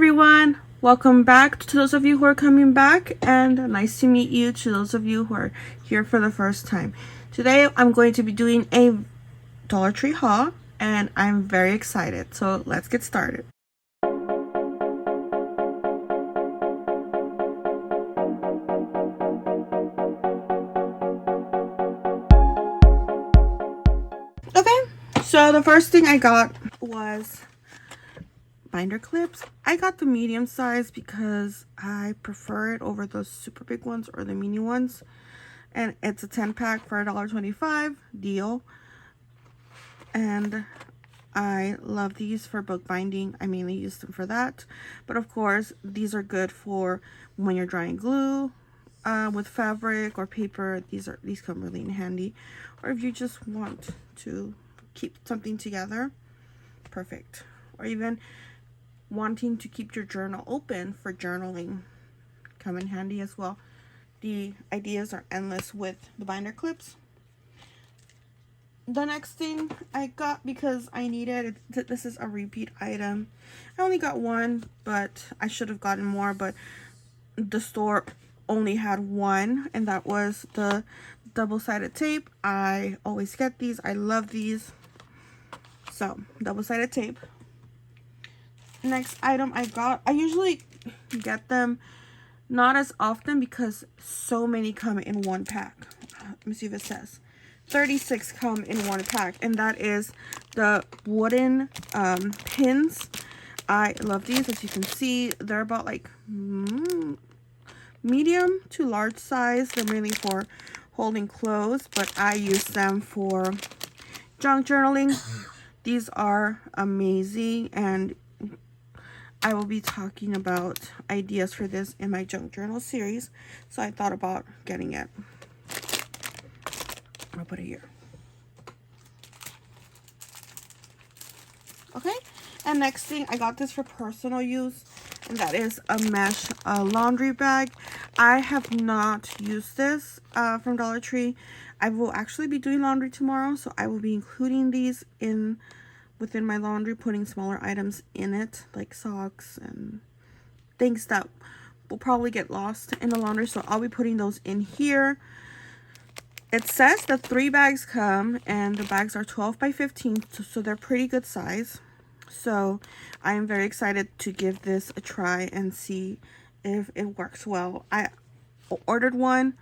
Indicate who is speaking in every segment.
Speaker 1: everyone, welcome back to those of you who are coming back, and nice to meet you to those of you who are here for the first time. Today I'm going to be doing a Dollar Tree haul and I'm very excited, so let's get started. Okay, so the first thing I got was binder clips. I got the medium size because I prefer it over the super big ones or the mini ones, and it's a 10-pack for $1.25 deal, and I love these for book binding. I mainly use them for that, but of course these are good for when you're drying glue with fabric or paper. These come really in handy, or if you just want to keep something together, perfect. Or even wanting to keep your journal open for journaling, come in handy as well. The ideas are endless with the binder clips. The next thing I got because I needed it, this is a repeat item. I only got one, but I should have gotten more, but the store only had one, and that was the double-sided tape. I always get these. I love these. So, double-sided tape. Next item I got, I usually get them not as often because so many come in one pack. Let me see if it says 36 come in one pack, and that is the wooden pins. I love these. As you can see, they're about like medium to large size. They're mainly for holding clothes, but I use them for junk journaling. These are amazing, and I will be talking about ideas for this in my junk journal series, so I thought about getting it. I'll put it here. Okay, and next thing, I got this for personal use, and that is a mesh laundry bag. I have not used this from Dollar Tree. I will actually be doing laundry tomorrow, so I will be including these within my laundry, putting smaller items in it, like socks and things that will probably get lost in the laundry, so I'll be putting those in here. It says that 3 bags come, and the bags are 12 by 15, so they're pretty good size. So I am very excited to give this a try and see if it works well. I ordered one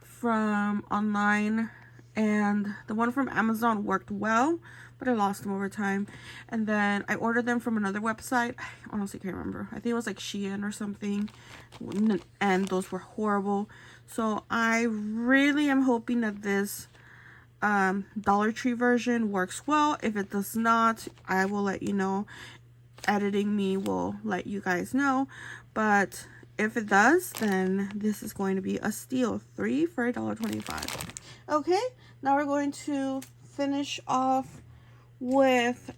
Speaker 1: from online, and the one from Amazon worked well, but I lost them over time. And then I ordered them from another website. I honestly can't remember. I think it was like Shein or something, and those were horrible. So I really am hoping that this Dollar Tree version works well. If it does not, I will let you know. Editing me will let you guys know, but if it does, then this is going to be a steal. 3 for $1.25. Okay, now we're going to finish off with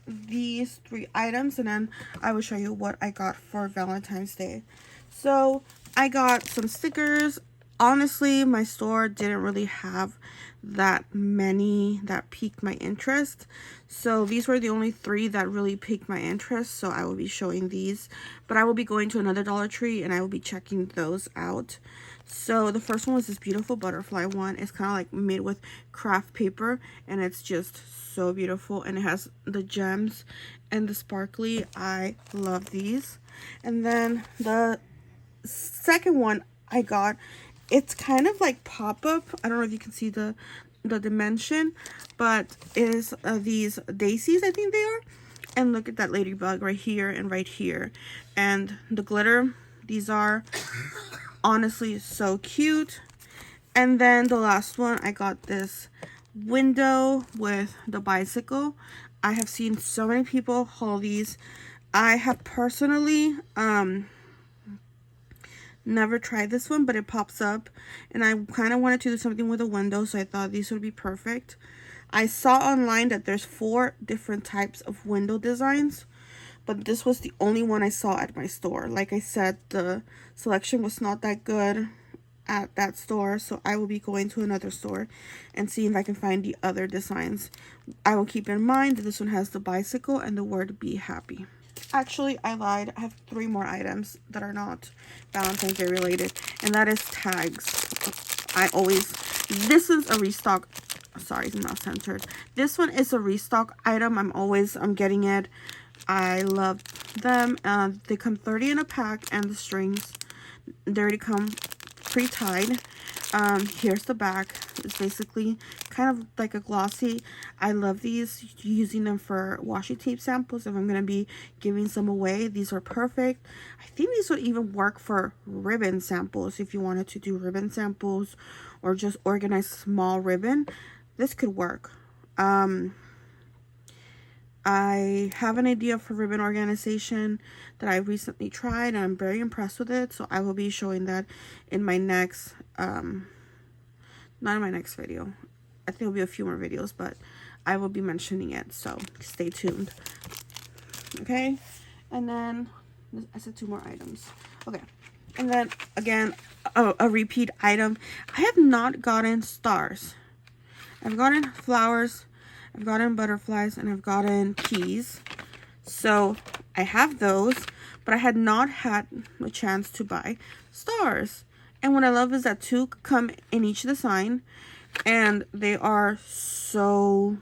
Speaker 1: these 3 items, and then I will show you what I got for Valentine's Day. So I got some stickers. Honestly, my store didn't really have that many that piqued my interest, so these were the only 3 that really piqued my interest, so I will be showing these. But I will be going to another Dollar Tree and I will be checking those out. So the first one was this beautiful butterfly one. It's kind of like made with craft paper, and it's just so beautiful, and it has the gems and the sparkly. I love these. And then the second one I got, it's kind of like pop-up. I don't know if you can see the dimension, but it is these daisies, I think they are. And look at that ladybug right here and right here, and the glitter. These are honestly so cute. And then the last one, I got this window with the bicycle. I have seen so many people haul these. I have personally never tried this one, but it pops up, and I kind of wanted to do something with a window, so I thought these would be perfect. I saw online that there's 4 different types of window designs, but this was the only one I saw at my store. Like I said, the selection was not that good at that store, so I will be going to another store and seeing if I can find the other designs. I will keep in mind that this one has the bicycle and the word "be happy." Actually, I lied. I have 3 more items that are not Valentine's Day related, and that is tags. This is a restock. Sorry, it's not centered. This one is a restock item. I'm getting it. I love them. They come 30 in a pack, and the strings, they already come pre-tied. Here's the back. It's basically kind of like a glossy. I love these, using them for washi tape samples. If I'm going to be giving some away, these are perfect. I think these would even work for ribbon samples. If you wanted to do ribbon samples or just organize small ribbon, this could work. I have an idea for ribbon organization that I recently tried, and I'm very impressed with it. So I will be showing that in my next, not in my next video. I think it'll be a few more videos, but I will be mentioning it. So stay tuned. Okay. And then I said 2 more items. Okay. And then again, a repeat item. I have not gotten stars. I've gotten flowers, I've gotten butterflies, and I've gotten keys. So I have those, but I had not had a chance to buy stars. And what I love is that 2 come in each design, and they are so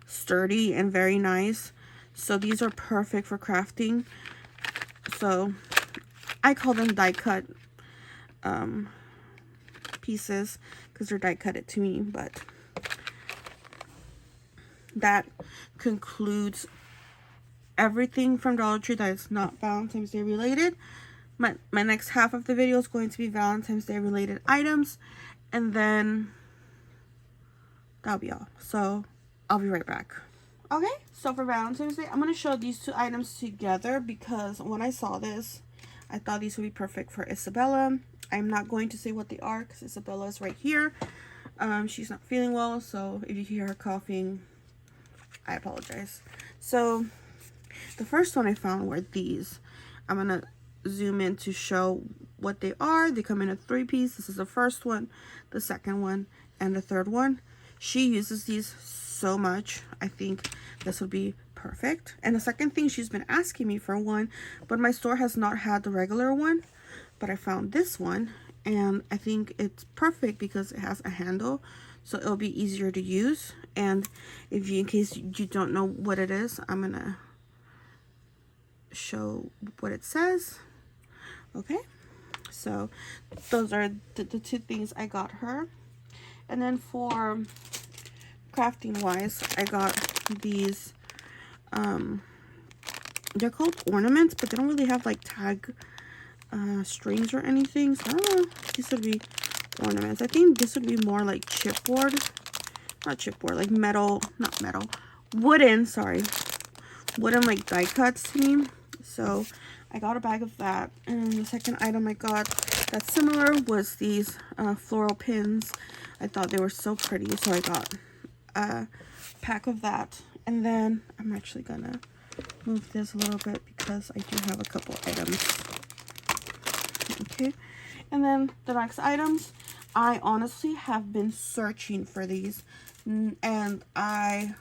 Speaker 1: sturdy and very nice. So these are perfect for crafting. So I call them die cut pieces because they're die cut it to me. But that concludes everything from Dollar Tree that is not Valentine's Day related. My next half of the video is going to be Valentine's Day related items, and then that'll be all. So I'll be right back. Okay, so for Valentine's Day, I'm going to show these 2 items together because when I saw this, I thought these would be perfect for Isabella. I'm not going to say what they are because Isabella is right here. She's not feeling well, so if you hear her coughing, I apologize. So the first one I found were these. I'm going to zoom in to show what they are. They come in a 3-piece. This is the first one, the second one, and the third one. She uses these so much. I think this would be perfect. And the second thing, she's been asking me for one, but my store has not had the regular one. But I found this one, and I think it's perfect because it has a handle, so it'll be easier to use. And if you, in case you don't know what it is, I'm gonna show what it says. Okay, so those are the 2 things I got her. And then for crafting wise, I got these, they're called ornaments, but they don't really have like tag strings or anything, so I don't know, these would be ornaments. I think this would be more like chipboard, not chipboard, like wooden, sorry, wooden like die cuts to me. So I got a bag of that. And the second item I got that's similar was these floral pins. I thought they were so pretty, so I got a pack of that. And then I'm actually gonna move this a little bit because I do have a couple items. Okay, and then the next items, I honestly have been searching for these, and I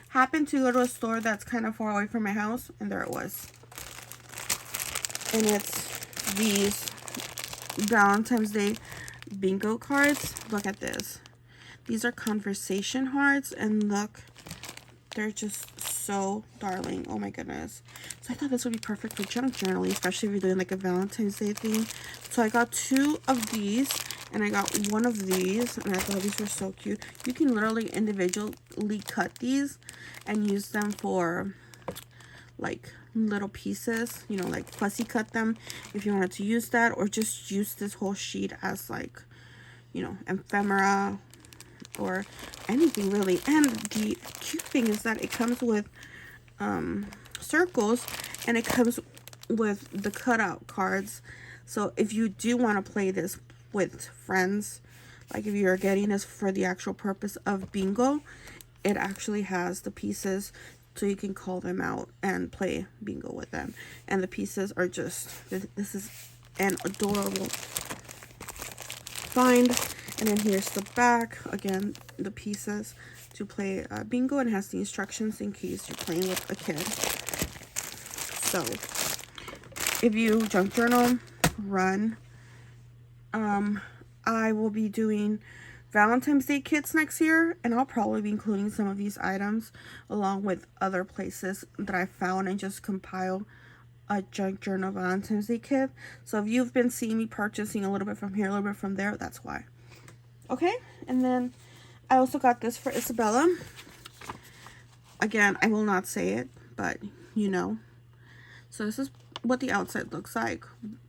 Speaker 1: happened to go to a store that's kind of far away from my house, and there it was. And it's these Valentine's Day bingo cards. Look at this. These are conversation hearts, and look, they're just so darling. Oh my goodness. So I thought this would be perfect for junk journaling, especially if you're doing like a Valentine's Day theme. So I got 2 of these, and I got 1 of these, and I thought these were so cute. You can literally individually cut these and use them for like little pieces, you know, like fussy cut them if you wanted to use that, or just use this whole sheet as like, you know, ephemera or anything really. And the cute thing is that it comes with circles, and it comes with the cutout cards. So if you do want to play this with friends, like if you're getting this for the actual purpose of bingo, it actually has the pieces so you can call them out and play bingo with them. And the pieces are just, this is an adorable find. And then here's the back, again, the pieces to play bingo, and it has the instructions in case you're playing with a kid. So if you junk journal, run. I will be doing Valentine's Day kits next year, and I'll probably be including some of these items along with other places that I found and just compile a junk journal Valentine's Day kit. So if you've been seeing me purchasing a little bit from here, a little bit from there, that's why. Okay, and then I also got this for Isabella. Again, I will not say it, but you know. So this is what the outside looks like.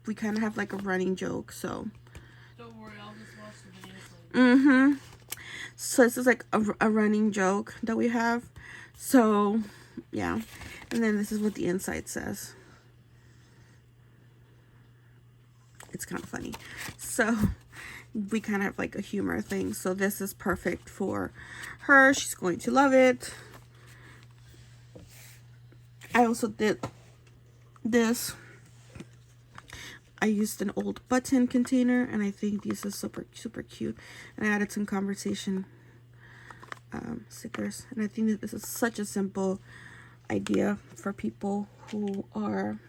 Speaker 1: We kind of have like a running joke, so.
Speaker 2: Don't worry, I'll just watch the videos later.
Speaker 1: So this is like a running joke that we have. So, yeah. And then this is what the inside says. It's kind of funny. So, we kind of have like a humor thing. So this is perfect for her. She's going to love it. I also did this. I used an old button container, and I think this is super cute. And I added some conversation stickers, and I think that this is such a simple idea for people who are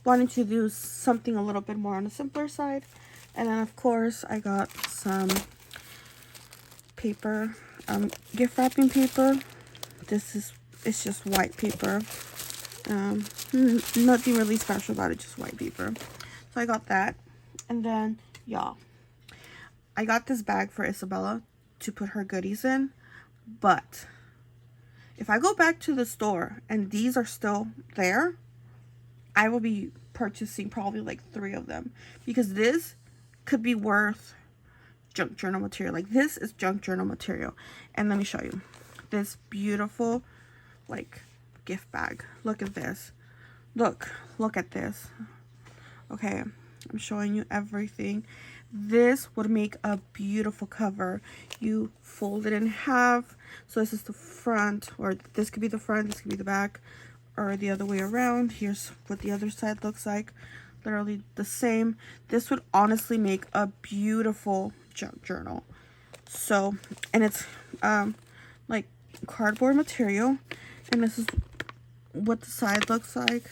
Speaker 1: wanting to do something a little bit more on the simpler side. And then of course I got some paper, gift wrapping paper. It's just white paper. Nothing really special about it, just white paper. So I got that. And then, y'all, I got this bag for Isabella to put her goodies in. But if I go back to the store and these are still there, I will be purchasing probably like 3 of them. Because this could be worth junk journal material. Like, this is junk journal material. And let me show you. This beautiful, like, gift bag. Look at this. Look at this. Okay, I'm showing you everything. This would make a beautiful cover. You fold it in half. So this is the front, or this could be the front, this could be the back, or the other way around. Here's what the other side looks like. Literally the same. This would honestly make a beautiful junk journal. So, and it's like cardboard material, and this is what the side looks like.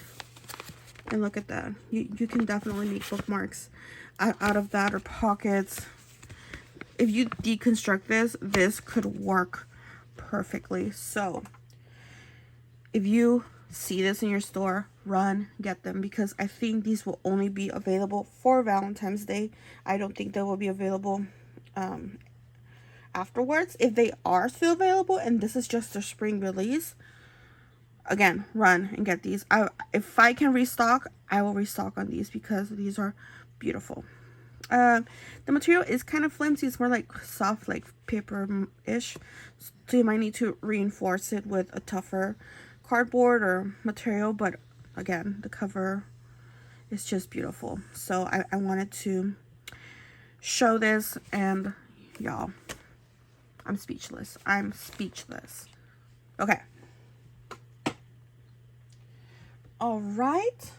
Speaker 1: And look at that. You can definitely make bookmarks out of that, or pockets. If you deconstruct this could work perfectly. So if you see this in your store, run, get them, because I think these will only be available for Valentine's Day. I don't think they will be available afterwards. If they are still available and this is just their spring release, again, run and get these. If I can restock, I will restock on these because these are beautiful. The material is kind of flimsy. It's more like soft, like paper-ish. So you might need to reinforce it with a tougher cardboard or material. But again, the cover is just beautiful. So I wanted to show this, and y'all, I'm speechless. I'm speechless. Okay. All right.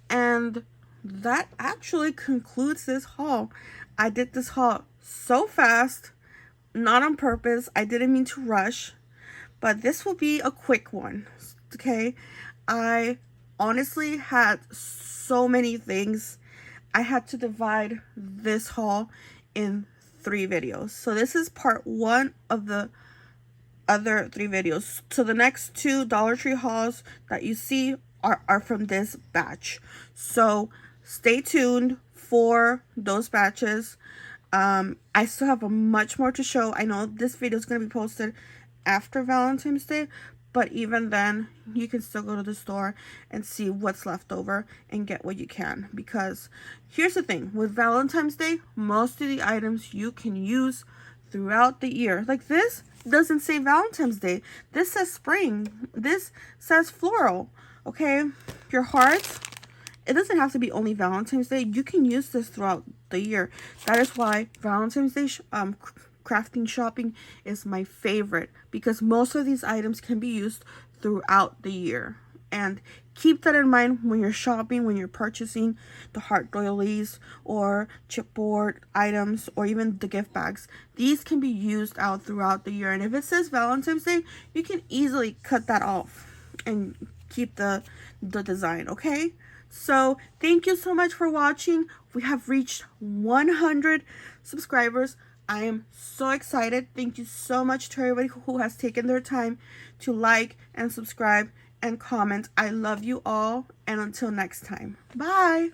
Speaker 1: And that actually concludes this haul. I did this haul so fast, not on purpose. I didn't mean to rush, but this will be a quick one. Okay. I honestly had so many things. I had to divide this haul in 3 videos. So this is part 1 of the other 3 videos. So the next 2 Dollar Tree hauls that you see are from this batch. So stay tuned for those batches. I still have much more to show. I know this video is going to be posted after Valentine's Day, but even then, you can still go to the store and see what's left over and get what you can. Because here's the thing, with Valentine's Day, most of the items you can use throughout the year. Like, this doesn't say Valentine's Day. This says spring. This says floral. Okay? Your hearts, it doesn't have to be only Valentine's Day. You can use this throughout the year. That is why Valentine's Day crafting shopping is my favorite, because most of these items can be used throughout the year. And keep that in mind when you're shopping, when you're purchasing the heart doilies or chipboard items, or even the gift bags. These can be used out throughout the year. And if it says Valentine's Day, you can easily cut that off and keep the design, okay? So thank you so much for watching. We have reached 100 subscribers. I am so excited. Thank you so much to everybody who has taken their time to like and subscribe and comment. I love you all, and until next time, bye.